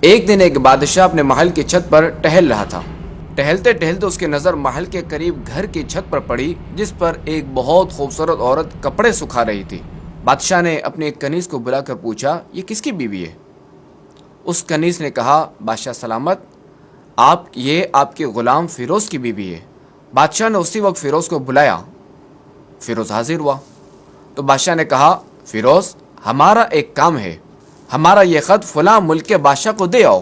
ایک دن ایک بادشاہ اپنے محل کی چھت پر ٹہل رہا تھا۔ ٹہلتے ٹہلتے اس کی نظر محل کے قریب گھر کی چھت پر پڑی، جس پر ایک بہت خوبصورت عورت کپڑے سکھا رہی تھی۔ بادشاہ نے اپنے ایک کنیز کو بلا کر پوچھا، یہ کس کی بیوی ہے؟ اس کنیز نے کہا، بادشاہ سلامت، یہ آپ کے غلام فیروز کی بیوی ہے۔ بادشاہ نے اسی وقت فیروز کو بلایا۔ فیروز حاضر ہوا تو بادشاہ نے کہا، فیروز، ہمارا ایک کام ہے، ہمارا یہ خط فلاں ملک کے بادشاہ کو دے آؤ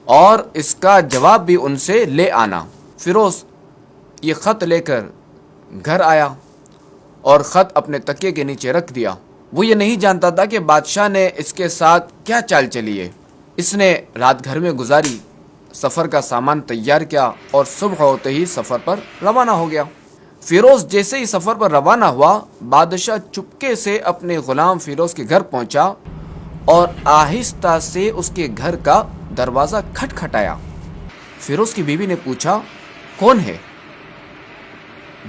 اور اس کا جواب بھی ان سے لے آنا۔ فیروز یہ خط لے کر گھر آیا اور خط اپنے تکیے کے نیچے رکھ دیا۔ وہ یہ نہیں جانتا تھا کہ بادشاہ نے اس کے ساتھ کیا چال چلی ہے۔ اس نے رات گھر میں گزاری، سفر کا سامان تیار کیا اور صبح ہوتے ہی سفر پر روانہ ہو گیا۔ فیروز جیسے ہی سفر پر روانہ ہوا، بادشاہ چپکے سے اپنے غلام فیروز کے گھر پہنچا اور آہستہ سے اس کے گھر کا دروازہ کھٹکھٹایا۔ فیروز کی بیوی نے پوچھا، کون ہے؟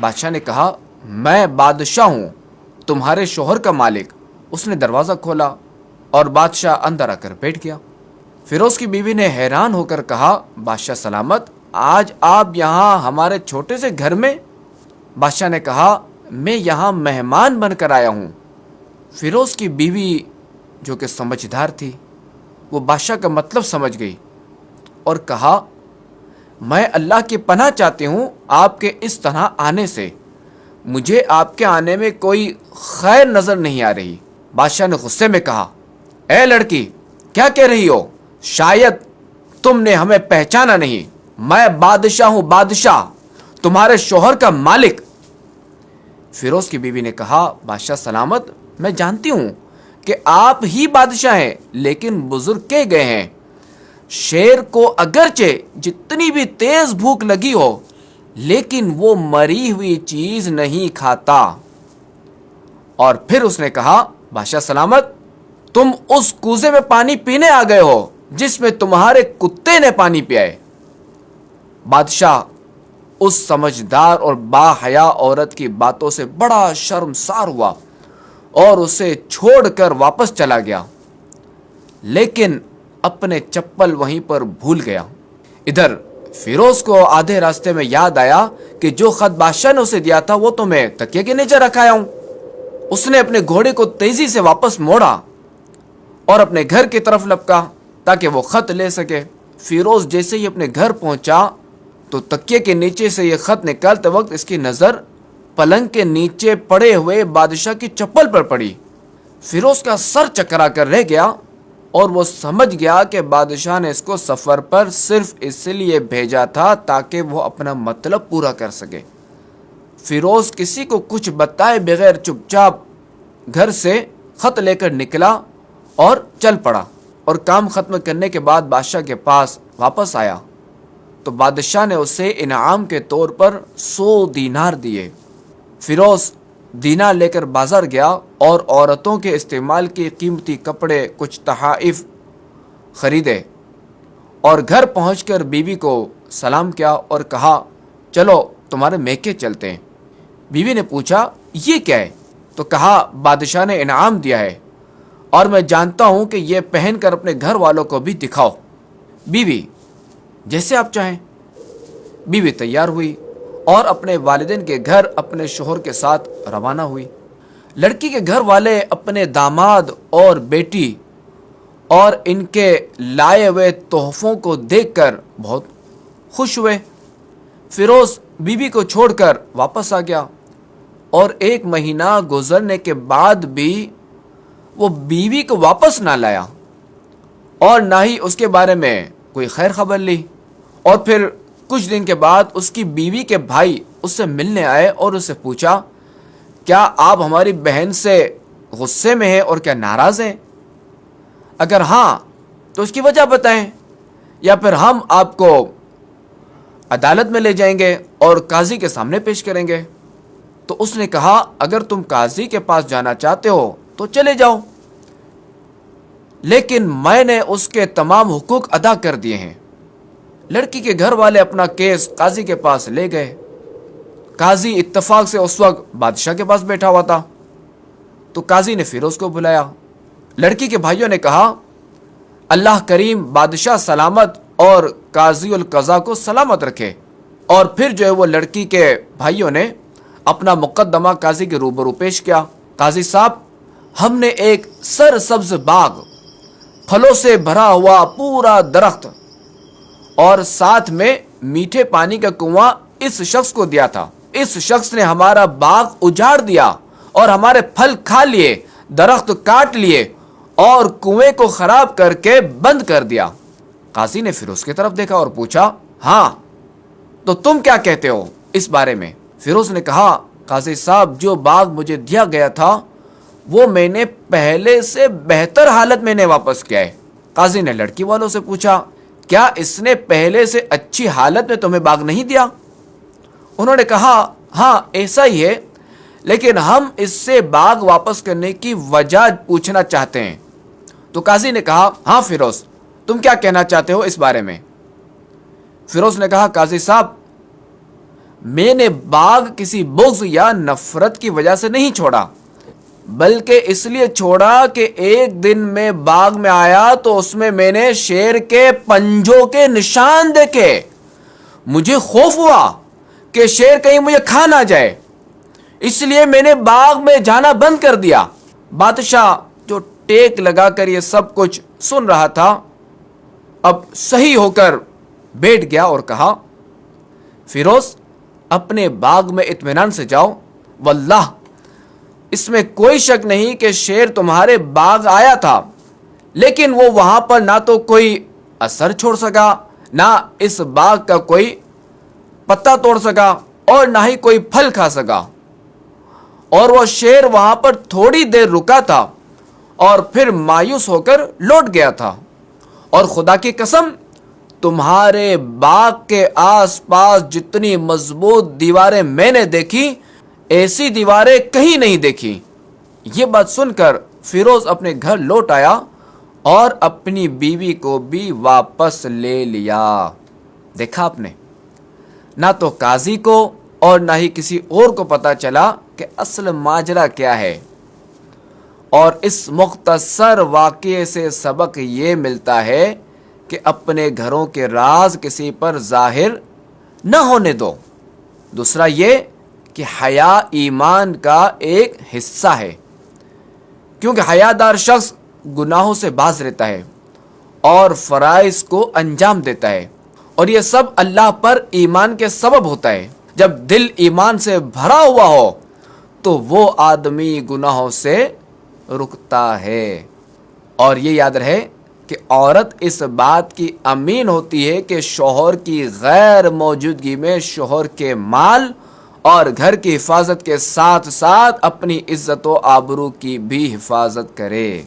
بادشاہ نے کہا، میں بادشاہ ہوں، تمہارے شوہر کا مالک۔ اس نے دروازہ کھولا اور بادشاہ اندر آ کر بیٹھ گیا۔ فیروز کی بیوی نے حیران ہو کر کہا، بادشاہ سلامت، آج آپ یہاں ہمارے چھوٹے سے گھر میں؟ بادشاہ نے کہا، میں یہاں مہمان بن کر آیا ہوں۔ فیروز کی بیوی جو کہ سمجھدار تھی، وہ بادشاہ کا مطلب سمجھ گئی اور کہا، میں اللہ کی پناہ چاہتی ہوں آپ کے اس طرح آنے سے، مجھے آپ کے آنے میں کوئی خیر نظر نہیں آ رہی۔ بادشاہ نے غصے میں کہا، اے لڑکی، کیا کہہ رہی ہو؟ شاید تم نے ہمیں پہچانا نہیں، میں بادشاہ ہوں، بادشاہ، تمہارے شوہر کا مالک۔ فیروز کی بیوی نے کہا، بادشاہ سلامت، میں جانتی ہوں کہ آپ ہی بادشاہ ہیں، لیکن بزرگ کہہ گئے ہیں، شیر کو اگرچہ جتنی بھی تیز بھوک لگی ہو لیکن وہ مری ہوئی چیز نہیں کھاتا۔ اور پھر اس نے کہا، بادشاہ سلامت، تم اس کوزے میں پانی پینے آ گئے ہو جس میں تمہارے کتے نے پانی پیا ہے۔ بادشاہ اس سمجھدار اور با حیا عورت کی باتوں سے بڑا شرمسار ہوا اور اسے چھوڑ کر واپس چلا گیا، لیکن اپنے چپل وہیں پر بھول گیا۔ ادھر فیروز کو آدھے راستے میں یاد آیا کہ جو خط بادشاہ نے اسے دیا تھا وہ تو میں تکیے کے نیچے رکھایا ہوں۔ اس نے اپنے گھوڑے کو تیزی سے واپس موڑا اور اپنے گھر کی طرف لپکا تاکہ وہ خط لے سکے۔ فیروز جیسے ہی اپنے گھر پہنچا تو تکیے کے نیچے سے یہ خط نکالتے وقت اس کی نظر پلنگ کے نیچے پڑے ہوئے بادشاہ کی چپل پر پڑی۔ فیروز کا سر چکرا کر رہ گیا اور وہ سمجھ گیا کہ بادشاہ نے اس کو سفر پر صرف اس لیے بھیجا تھا تاکہ وہ اپنا مطلب پورا کر سکے۔ فیروز کسی کو کچھ بتائے بغیر چپ چاپ گھر سے خط لے کر نکلا اور چل پڑا، اور کام ختم کرنے کے بعد بادشاہ کے پاس واپس آیا تو بادشاہ نے اسے انعام کے طور پر 100 دینار دیے۔ فیروز دینار لے کر بازار گیا اور عورتوں کے استعمال کے قیمتی کپڑے، کچھ تحائف خریدے اور گھر پہنچ کر بیوی کو سلام کیا اور کہا، چلو تمہارے میکے چلتے ہیں۔ بیوی نے پوچھا، یہ کیا ہے؟ تو کہا، بادشاہ نے انعام دیا ہے اور میں جانتا ہوں کہ یہ پہن کر اپنے گھر والوں کو بھی دکھاؤ۔ بیوی، جیسے آپ چاہیں۔ بیوی تیار ہوئی اور اپنے والدین کے گھر اپنے شوہر کے ساتھ روانہ ہوئی۔ لڑکی کے گھر والے اپنے داماد اور بیٹی اور ان کے لائے ہوئے تحفوں کو دیکھ کر بہت خوش ہوئے۔ فیروز بیوی کو چھوڑ کر واپس آ گیا اور 1 مہینہ گزرنے کے بعد بھی وہ بیوی کو واپس نہ لایا اور نہ ہی اس کے بارے میں کوئی خیر خبر لی۔ اور پھر کچھ دن کے بعد اس کی بیوی کے بھائی اس سے ملنے آئے اور اس سے پوچھا، کیا آپ ہماری بہن سے غصے میں ہیں اور کیا ناراض ہیں؟ اگر ہاں تو اس کی وجہ بتائیں، یا پھر ہم آپ کو عدالت میں لے جائیں گے اور قاضی کے سامنے پیش کریں گے۔ تو اس نے کہا، اگر تم قاضی کے پاس جانا چاہتے ہو تو چلے جاؤ، لیکن میں نے اس کے تمام حقوق ادا کر دیے ہیں۔ لڑکی کے گھر والے اپنا کیس قاضی کے پاس لے گئے۔ قاضی اتفاق سے اس وقت بادشاہ کے پاس بیٹھا ہوا تھا تو قاضی نے فیروز کو بلایا۔ لڑکی کے بھائیوں نے کہا، اللہ کریم بادشاہ سلامت اور قاضی القضا کو سلامت رکھے۔ اور پھر جو ہے وہ لڑکی کے بھائیوں نے اپنا مقدمہ قاضی کے روبرو پیش کیا۔ قاضی صاحب، ہم نے ایک سرسبز باغ، پھلوں سے بھرا ہوا پورا درخت اور ساتھ میں میٹھے پانی کا کنواں اس شخص کو دیا تھا۔ اس شخص نے ہمارا باغ اجاڑ دیا اور ہمارے پھل کھا لیے، درخت کاٹ لیے اور کنویں کو خراب کر کے بند کر دیا۔ قاضی نے پھر اس کی طرف دیکھا اور پوچھا، ہاں تو تم کیا کہتے ہو اس بارے میں؟ فیروز نے کہا، قاضی صاحب، جو باغ مجھے دیا گیا تھا وہ میں نے پہلے سے بہتر حالت میں نے واپس کیا ہے۔ قاضی نے لڑکی والوں سے پوچھا، کیا اس نے پہلے سے اچھی حالت میں تمہیں باغ نہیں دیا؟ انہوں نے کہا، ہاں ایسا ہی ہے، لیکن ہم اس سے باغ واپس کرنے کی وجہ پوچھنا چاہتے ہیں۔ تو قاضی نے کہا، ہاں فیروز، تم کیا کہنا چاہتے ہو اس بارے میں؟ فیروز نے کہا، قاضی صاحب، میں نے باغ کسی بغض یا نفرت کی وجہ سے نہیں چھوڑا، بلکہ اس لیے چھوڑا کہ ایک دن میں باغ میں آیا تو اس میں نے شیر کے پنجوں کے نشان دیکھے۔ مجھے خوف ہوا کہ شیر کہیں مجھے کھا نہ جائے، اس لیے میں نے باغ میں جانا بند کر دیا۔ بادشاہ جو ٹیک لگا کر یہ سب کچھ سن رہا تھا، اب صحیح ہو کر بیٹھ گیا اور کہا، فیروز، اپنے باغ میں اطمینان سے جاؤ، واللہ اس میں کوئی شک نہیں کہ شیر تمہارے باغ آیا تھا، لیکن وہ وہاں پر نہ تو کوئی اثر چھوڑ سکا، نہ اس باغ کا کوئی پتا توڑ سکا اور نہ ہی کوئی پھل کھا سکا، اور وہ شیر وہاں پر تھوڑی دیر رکا تھا اور پھر مایوس ہو کر لوٹ گیا تھا۔ اور خدا کی قسم، تمہارے باغ کے آس پاس جتنی مضبوط دیواریں میں نے دیکھی، ایسی دیواریں کہیں نہیں دیکھی۔ یہ بات سن کر فیروز اپنے گھر لوٹ آیا اور اپنی بیوی کو بھی واپس لے لیا۔ دیکھا آپ نے، نہ تو قاضی کو اور نہ ہی کسی اور کو پتا چلا کہ اصل ماجرا کیا ہے۔ اور اس مختصر واقعے سے سبق یہ ملتا ہے کہ اپنے گھروں کے راز کسی پر ظاہر نہ ہونے دو۔ دوسرا یہ کہ حیا ایمان کا ایک حصہ ہے، کیونکہ حیادار شخص گناہوں سے باز رہتا ہے اور فرائض کو انجام دیتا ہے، اور یہ سب اللہ پر ایمان کے سبب ہوتا ہے۔ جب دل ایمان سے بھرا ہوا ہو تو وہ آدمی گناہوں سے رکتا ہے۔ اور یہ یاد رہے کہ عورت اس بات کی امین ہوتی ہے کہ شوہر کی غیر موجودگی میں شوہر کے مال اور گھر کی حفاظت کے ساتھ ساتھ اپنی عزت و آبرو کی بھی حفاظت کرے۔